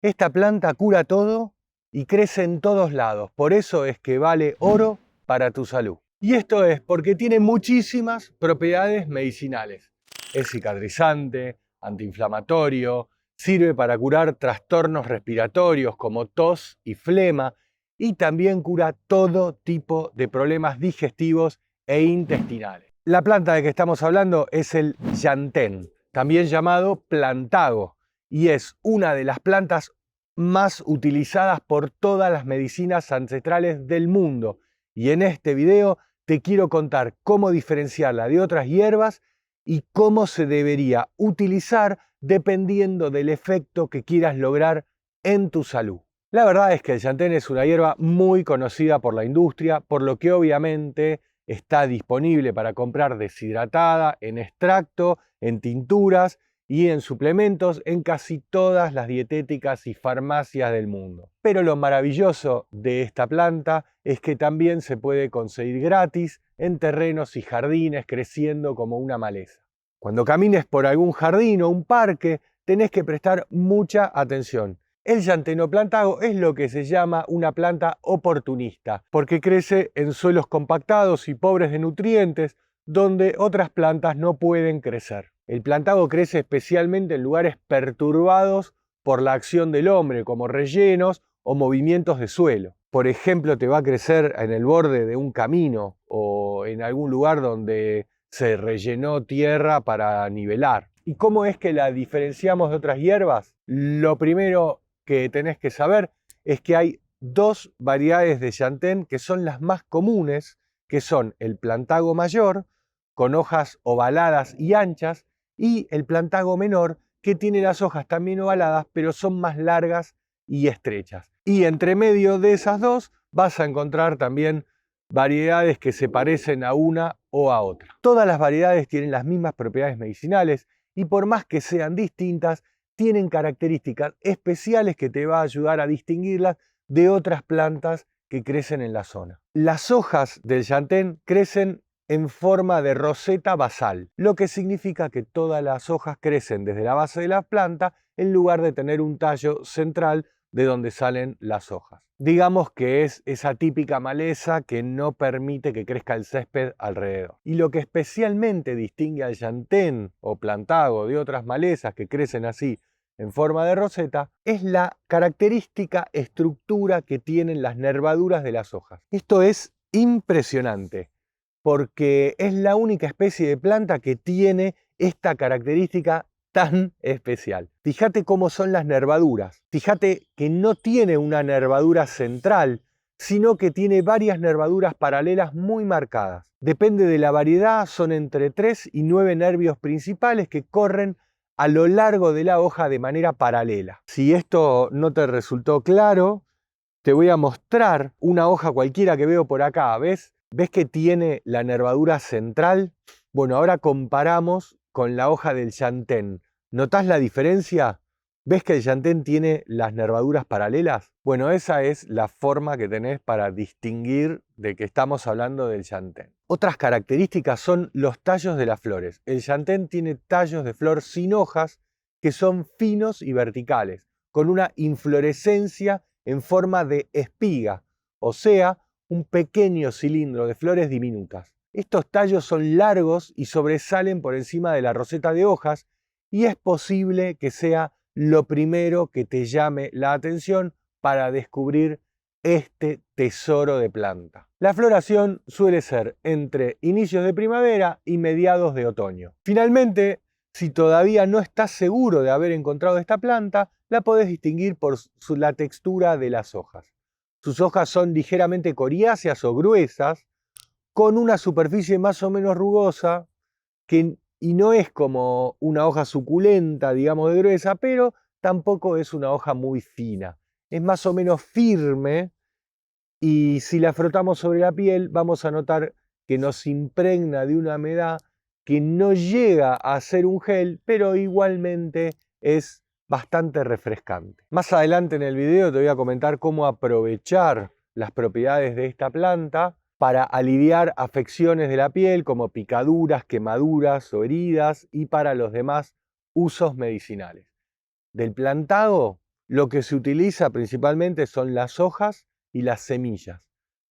Esta planta cura todo y crece en todos lados, por eso es que vale oro para tu salud. Y esto es porque tiene muchísimas propiedades medicinales. Es cicatrizante, antiinflamatorio, sirve para curar trastornos respiratorios como tos y flema y también cura todo tipo de problemas digestivos e intestinales. La planta de que estamos hablando es el llantén, también llamado plantago, y es una de las plantas más utilizadas por todas las medicinas ancestrales del mundo. Y en este video te quiero contar cómo diferenciarla de otras hierbas y cómo se debería utilizar dependiendo del efecto que quieras lograr en tu salud. La verdad es que el llantén es una hierba muy conocida por la industria, por lo que obviamente está disponible para comprar deshidratada, en extracto, en tinturas y en suplementos en casi todas las dietéticas y farmacias del mundo. Pero lo maravilloso de esta planta es que también se puede conseguir gratis en terrenos y jardines creciendo como una maleza. Cuando camines por algún jardín o un parque, tenés que prestar mucha atención. El llanteno plantago es lo que se llama una planta oportunista, porque crece en suelos compactados y pobres de nutrientes, donde otras plantas no pueden crecer. El plantago crece especialmente en lugares perturbados por la acción del hombre, como rellenos o movimientos de suelo. Por ejemplo, te va a crecer en el borde de un camino o en algún lugar donde se rellenó tierra para nivelar. ¿Y cómo es que la diferenciamos de otras hierbas? Lo primero que tenés que saber es que hay dos variedades de llantén que son las más comunes, que son el plantago mayor, con hojas ovaladas y anchas, y el plantago menor, que tiene las hojas también ovaladas, pero son más largas y estrechas. Y entre medio de esas dos vas a encontrar también variedades que se parecen a una o a otra. Todas las variedades tienen las mismas propiedades medicinales y por más que sean distintas, tienen características especiales que te va a ayudar a distinguirlas de otras plantas que crecen en la zona. Las hojas del llantén crecen en forma de roseta basal, lo que significa que todas las hojas crecen desde la base de la planta en lugar de tener un tallo central de donde salen las hojas. Digamos que es esa típica maleza que no permite que crezca el césped alrededor. Y lo que especialmente distingue al llantén o plantago de otras malezas que crecen así en forma de roseta es la característica estructura que tienen las nervaduras de las hojas. Esto es impresionante, porque es la única especie de planta que tiene esta característica tan especial. Fíjate cómo son las nervaduras. Fíjate que no tiene una nervadura central, sino que tiene varias nervaduras paralelas muy marcadas. Depende de la variedad, son entre 3 y 9 nervios principales que corren a lo largo de la hoja de manera paralela. Si esto no te resultó claro, te voy a mostrar una hoja cualquiera que veo por acá. ¿Ves? ¿Ves que tiene la nervadura central? Bueno, ahora comparamos con la hoja del llantén. ¿Notás la diferencia? ¿Ves que el llantén tiene las nervaduras paralelas? Bueno, esa es la forma que tenés para distinguir de que estamos hablando del llantén. Otras características son los tallos de las flores. El llantén tiene tallos de flor sin hojas que son finos y verticales, con una inflorescencia en forma de espiga, o sea, un pequeño cilindro de flores diminutas. Estos tallos son largos y sobresalen por encima de la roseta de hojas y es posible que sea lo primero que te llame la atención para descubrir este tesoro de planta. La floración suele ser entre inicios de primavera y mediados de otoño. Finalmente, si todavía no estás seguro de haber encontrado esta planta, la podés distinguir por la textura de las hojas. Sus hojas son ligeramente coriáceas o gruesas, con una superficie más o menos rugosa, y no es como una hoja suculenta, digamos, de gruesa, pero tampoco es una hoja muy fina. Es más o menos firme y si la frotamos sobre la piel vamos a notar que nos impregna de una humedad que no llega a ser un gel, pero igualmente es bastante refrescante. Más adelante en el video te voy a comentar cómo aprovechar las propiedades de esta planta para aliviar afecciones de la piel como picaduras, quemaduras o heridas y para los demás usos medicinales. Del plantago lo que se utiliza principalmente son las hojas y las semillas.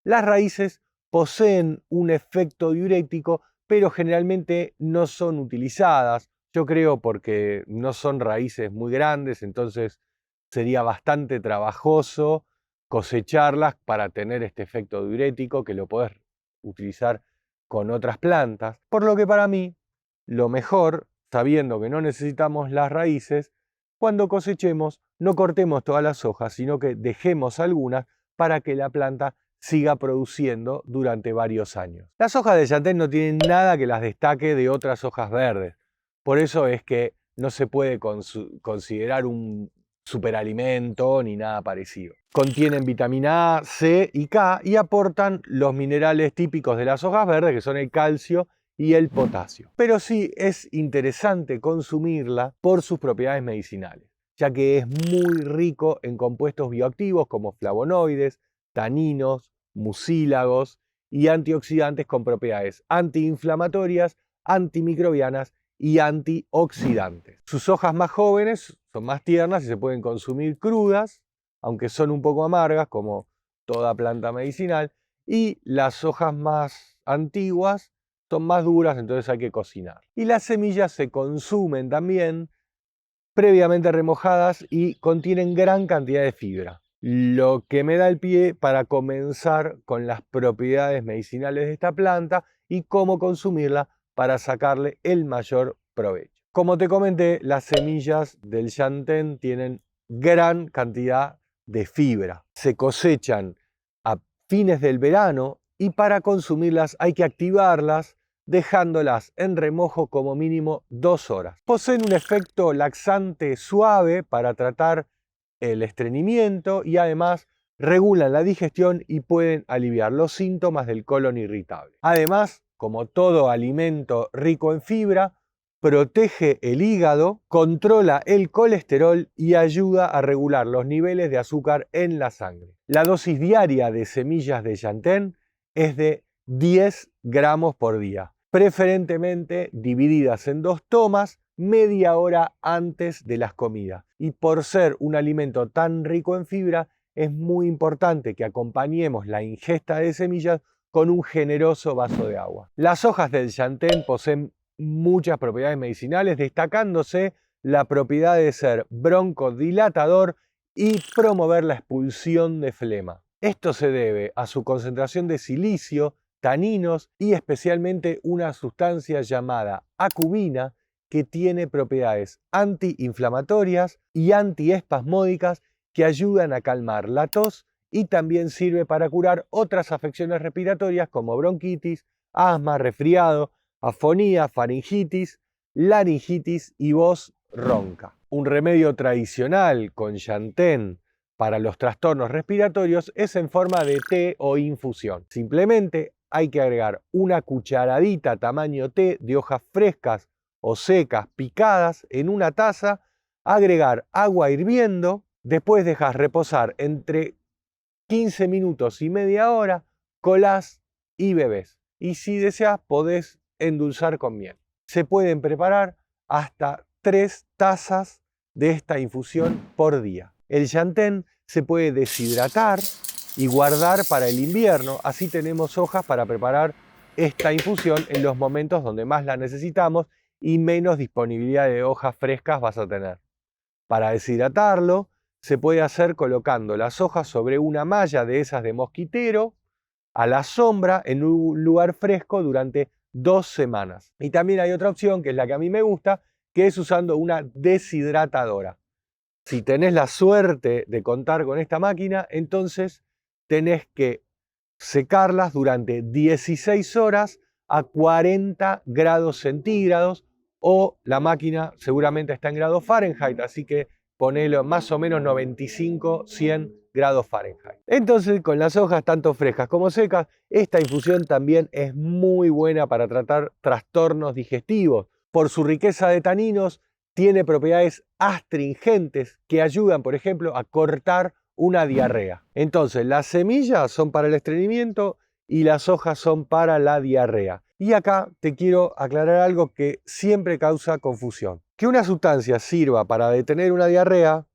Las raíces poseen un efecto diurético, pero generalmente no son utilizadas. Yo creo porque no son raíces muy grandes, entonces sería bastante trabajoso cosecharlas para tener este efecto diurético que lo podés utilizar con otras plantas. Por lo que para mí, lo mejor, sabiendo que no necesitamos las raíces, cuando cosechemos no cortemos todas las hojas, sino que dejemos algunas para que la planta siga produciendo durante varios años. Las hojas de chantén no tienen nada que las destaque de otras hojas verdes. Por eso es que no se puede considerar un superalimento ni nada parecido. Contienen vitamina A, C y K y aportan los minerales típicos de las hojas verdes, que son el calcio y el potasio. Pero sí es interesante consumirla por sus propiedades medicinales, ya que es muy rico en compuestos bioactivos como flavonoides, taninos, mucílagos y antioxidantes con propiedades antiinflamatorias, antimicrobianas y antioxidantes. Sus hojas más jóvenes son más tiernas y se pueden consumir crudas, aunque son un poco amargas como toda planta medicinal, y las hojas más antiguas son más duras, entonces hay que cocinar. Y las semillas se consumen también previamente remojadas y contienen gran cantidad de fibra, lo que me da el pie para comenzar con las propiedades medicinales de esta planta y cómo consumirla para sacarle el mayor provecho. Como te comenté, las semillas del chantén tienen gran cantidad de fibra. Se cosechan a fines del verano y para consumirlas hay que activarlas dejándolas en remojo como mínimo 2 horas. Poseen un efecto laxante suave para tratar el estreñimiento y además regulan la digestión y pueden aliviar los síntomas del colon irritable. Además, como todo alimento rico en fibra, protege el hígado, controla el colesterol y ayuda a regular los niveles de azúcar en la sangre. La dosis diaria de semillas de chantén es de 10 gramos por día, preferentemente divididas en 2 tomas media hora antes de las comidas. Y por ser un alimento tan rico en fibra, es muy importante que acompañemos la ingesta de semillas con un generoso vaso de agua. Las hojas del chantén poseen muchas propiedades medicinales, destacándose la propiedad de ser broncodilatador y promover la expulsión de flema. Esto se debe a su concentración de silicio, taninos y especialmente una sustancia llamada acubina que tiene propiedades antiinflamatorias y antiespasmódicas que ayudan a calmar la tos y también sirve para curar otras afecciones respiratorias como bronquitis, asma, resfriado, afonía, faringitis, laringitis y voz ronca. Un remedio tradicional con chantén para los trastornos respiratorios es en forma de té o infusión. Simplemente hay que agregar una cucharadita tamaño té de hojas frescas o secas picadas en una taza, agregar agua hirviendo, después dejas reposar entre 15 minutos y media hora, colás y bebés. Y si deseas podés endulzar con miel. Se pueden preparar hasta 3 tazas de esta infusión por día. El chantén se puede deshidratar y guardar para el invierno, así tenemos hojas para preparar esta infusión en los momentos donde más la necesitamos y menos disponibilidad de hojas frescas vas a tener. Para deshidratarlo, se puede hacer colocando las hojas sobre una malla de esas de mosquitero, a la sombra, en un lugar fresco durante 2 semanas. Y también hay otra opción, que es la que a mí me gusta, que es usando una deshidratadora. Si tenés la suerte de contar con esta máquina, entonces tenés que secarlas durante 16 horas a 40 grados centígrados o la máquina seguramente está en grados Fahrenheit, así que ponelo más o menos 95, 100 grados Fahrenheit. Entonces, con las hojas tanto frescas como secas, esta infusión también es muy buena para tratar trastornos digestivos. Por su riqueza de taninos, tiene propiedades astringentes que ayudan, por ejemplo, a cortar una diarrea. Entonces, las semillas son para el estreñimiento y las hojas son para la diarrea. Y acá te quiero aclarar algo que siempre causa confusión. Que una sustancia sirva para detener una diarrea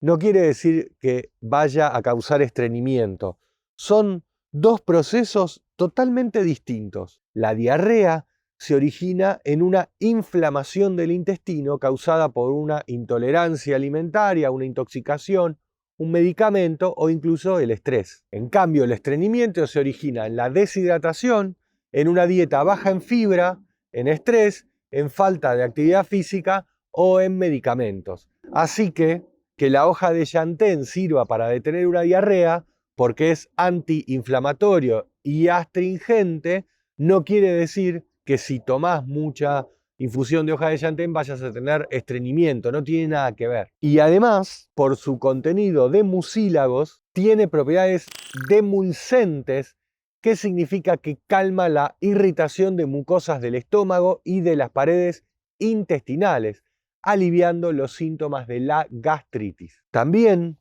no quiere decir que vaya a causar estreñimiento. Son dos procesos totalmente distintos. La diarrea se origina en una inflamación del intestino causada por una intolerancia alimentaria, una intoxicación, un medicamento o incluso el estrés. En cambio, el estreñimiento se origina en la deshidratación, en una dieta baja en fibra, en estrés, en falta de actividad física o en medicamentos. Así que la hoja de Chantén sirva para detener una diarrea porque es antiinflamatorio y astringente, no quiere decir que si tomás mucha infusión de hoja de Chantén vayas a tener estreñimiento, no tiene nada que ver. Y además, por su contenido de mucílagos, tiene propiedades demulcentes, que significa que calma la irritación de mucosas del estómago y de las paredes intestinales, aliviando los síntomas de la gastritis. También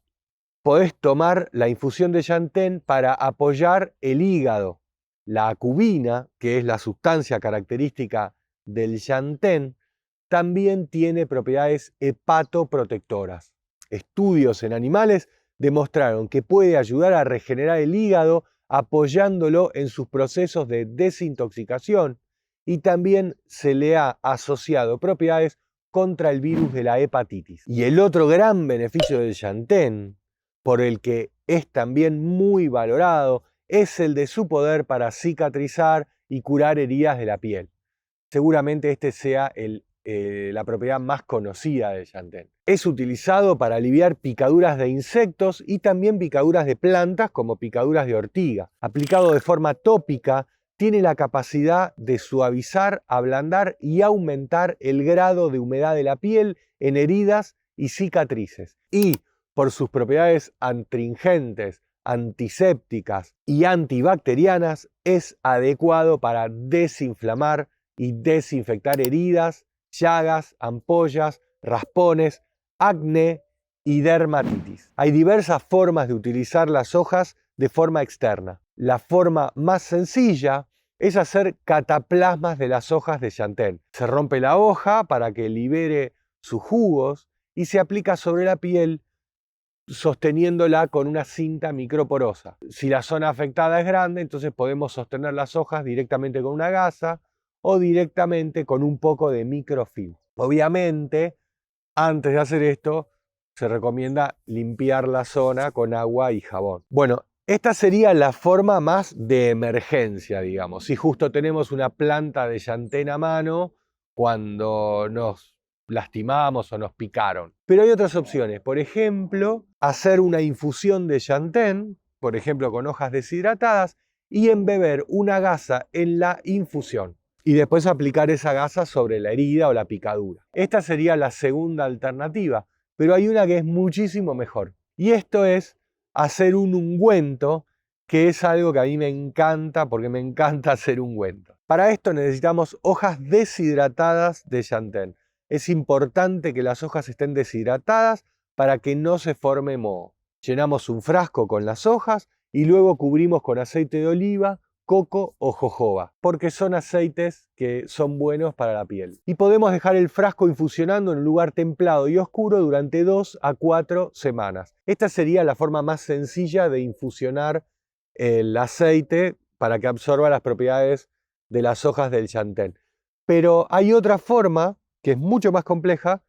podés tomar la infusión de Chantén para apoyar el hígado. La acubina, que es la sustancia característica del Chantén, también tiene propiedades hepatoprotectoras. Estudios en animales demostraron que puede ayudar a regenerar el hígado apoyándolo en sus procesos de desintoxicación, y también se le ha asociado propiedades contra el virus de la hepatitis. Y el otro gran beneficio del Chantén, por el que es también muy valorado, es el de su poder para cicatrizar y curar heridas de la piel. Seguramente este sea la propiedad más conocida del Chantén. Es utilizado para aliviar picaduras de insectos y también picaduras de plantas como picaduras de ortiga. Aplicado de forma tópica, tiene la capacidad de suavizar, ablandar y aumentar el grado de humedad de la piel en heridas y cicatrices. Y por sus propiedades astringentes, antisépticas y antibacterianas, es adecuado para desinflamar y desinfectar heridas, llagas, ampollas, raspones, acné y dermatitis. Hay diversas formas de utilizar las hojas de forma externa. La forma más sencilla es hacer cataplasmas de las hojas de Chantén. Se rompe la hoja para que libere sus jugos y se aplica sobre la piel sosteniéndola con una cinta microporosa. Si la zona afectada es grande, entonces podemos sostener las hojas directamente con una gasa o directamente con un poco de microfilm. Obviamente, antes de hacer esto, se recomienda limpiar la zona con agua y jabón. Bueno, esta sería la forma más de emergencia, digamos. Si justo tenemos una planta de Chantén a mano cuando nos lastimamos o nos picaron. Pero hay otras opciones. Por ejemplo, hacer una infusión de Chantén, por ejemplo con hojas deshidratadas, y embeber una gasa en la infusión. Y después aplicar esa gasa sobre la herida o la picadura. Esta sería la segunda alternativa, pero hay una que es muchísimo mejor. Y esto es hacer un ungüento, que es algo que a mí me encanta, porque me encanta hacer ungüento. Para esto necesitamos hojas deshidratadas de Chantén. Es importante que las hojas estén deshidratadas para que no se forme moho. Llenamos un frasco con las hojas y luego cubrimos con aceite de oliva, coco o jojoba, porque son aceites que son buenos para la piel. Y podemos dejar el frasco infusionando en un lugar templado y oscuro durante 2 a 4 semanas. Esta sería la forma más sencilla de infusionar el aceite para que absorba las propiedades de las hojas del Chantén. Pero hay otra forma que es mucho más compleja,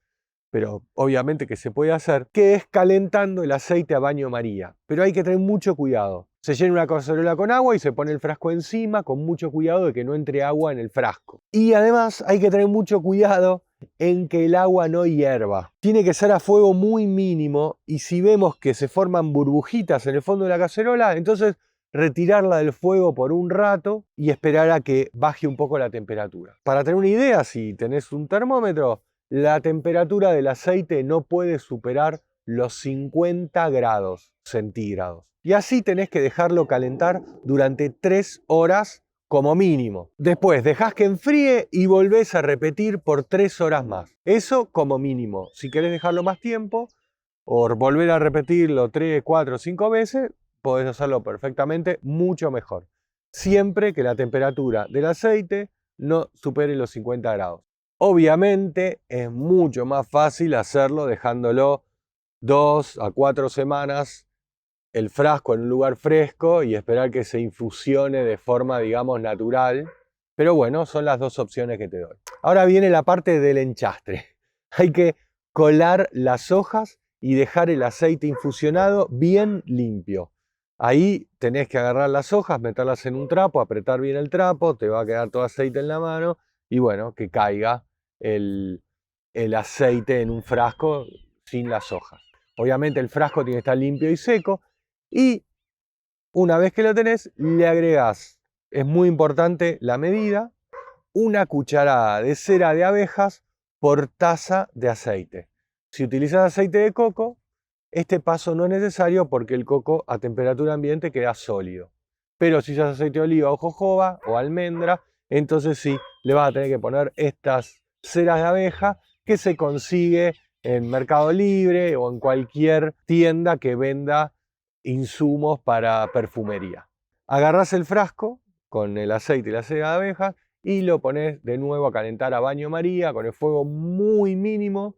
pero obviamente que se puede hacer, que es calentando el aceite a baño María. Pero hay que tener mucho cuidado. Se llena una cacerola con agua y se pone el frasco encima con mucho cuidado de que no entre agua en el frasco. Y además hay que tener mucho cuidado en que el agua no hierva. Tiene que ser a fuego muy mínimo y si vemos que se forman burbujitas en el fondo de la cacerola, entonces retirarla del fuego por un rato y esperar a que baje un poco la temperatura. Para tener una idea, si tenés un termómetro, la temperatura del aceite no puede superar los 50 grados centígrados. Y así tenés que dejarlo calentar durante 3 horas como mínimo. Después dejás que enfríe y volvés a repetir por 3 horas más. Eso como mínimo. Si querés dejarlo más tiempo o volver a repetirlo 3, 4, 5 veces, podés hacerlo perfectamente mucho mejor. Siempre que la temperatura del aceite no supere los 50 grados. Obviamente es mucho más fácil hacerlo dejándolo 2 a 4 semanas el frasco en un lugar fresco y esperar que se infusione de forma, digamos, natural. Pero bueno, son las dos opciones que te doy. Ahora viene la parte del enchastre. Hay que colar las hojas y dejar el aceite infusionado bien limpio. Ahí tenés que agarrar las hojas, meterlas en un trapo, apretar bien el trapo, te va a quedar todo aceite en la mano y bueno, que caiga el, el aceite en un frasco sin las hojas. Obviamente el frasco tiene que estar limpio y seco y una vez que lo tenés, le agregás, es muy importante la medida, una cucharada de cera de abejas por taza de aceite. Si utilizas aceite de coco, este paso no es necesario porque el coco a temperatura ambiente queda sólido. Pero si usas aceite de oliva o jojoba o almendra, entonces sí, le vas a tener que poner estas ceras de abeja que se consigue en Mercado Libre o en cualquier tienda que venda insumos para perfumería. Agarrás el frasco con el aceite y la cera de abejas y lo pones de nuevo a calentar a baño María con el fuego muy mínimo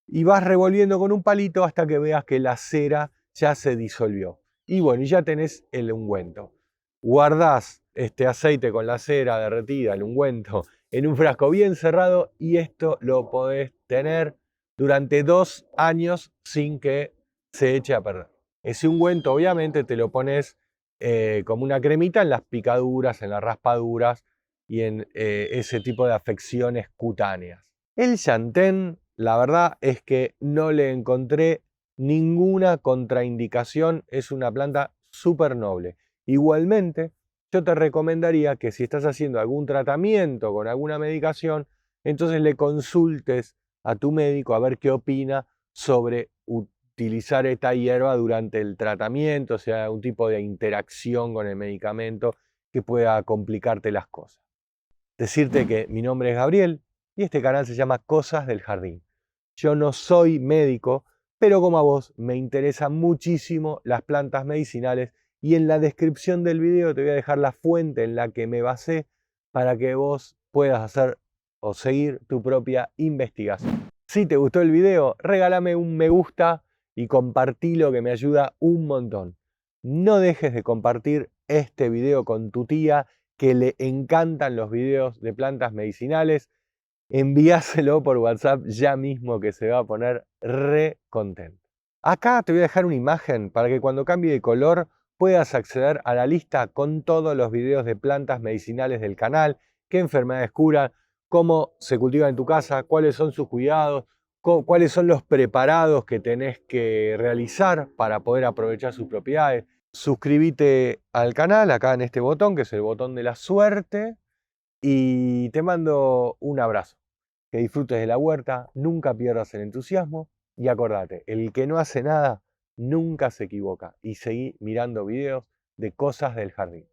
y vas revolviendo con un palito hasta que veas que la cera ya se disolvió. Y bueno, y ya tenés el ungüento. Guardás este aceite con la cera derretida, el ungüento, en un frasco bien cerrado y esto lo podés tener durante 2 años sin que se eche a perder. Ese ungüento obviamente te lo pones como una cremita en las picaduras, en las raspaduras y en ese tipo de afecciones cutáneas. El Yantén, la verdad es que no le encontré ninguna contraindicación, es una planta súper noble. Igualmente, yo te recomendaría que si estás haciendo algún tratamiento con alguna medicación, entonces le consultes a tu médico a ver qué opina sobre utilizar esta hierba durante el tratamiento, o sea, un tipo de interacción con el medicamento que pueda complicarte las cosas. Decirte que mi nombre es Gabriel y este canal se llama Cosas del Jardín. Yo no soy médico, pero como a vos me interesan muchísimo las plantas medicinales y en la descripción del video te voy a dejar la fuente en la que me basé para que vos puedas hacer o seguir tu propia investigación. Si te gustó el video, regálame un me gusta y compartilo que me ayuda un montón. No dejes de compartir este video con tu tía que le encantan los videos de plantas medicinales. Envíaselo por WhatsApp ya mismo que se va a poner re contento. Acá te voy a dejar una imagen para que cuando cambie de color puedas acceder a la lista con todos los videos de plantas medicinales del canal, qué enfermedades curan, cómo se cultivan en tu casa, cuáles son sus cuidados, cuáles son los preparados que tenés que realizar para poder aprovechar sus propiedades. Suscríbete al canal acá en este botón, que es el botón de la suerte, y te mando un abrazo. Que disfrutes de la huerta, nunca pierdas el entusiasmo y acordate, el que no hace nada nunca se equivoca y seguí mirando videos de cosas del jardín.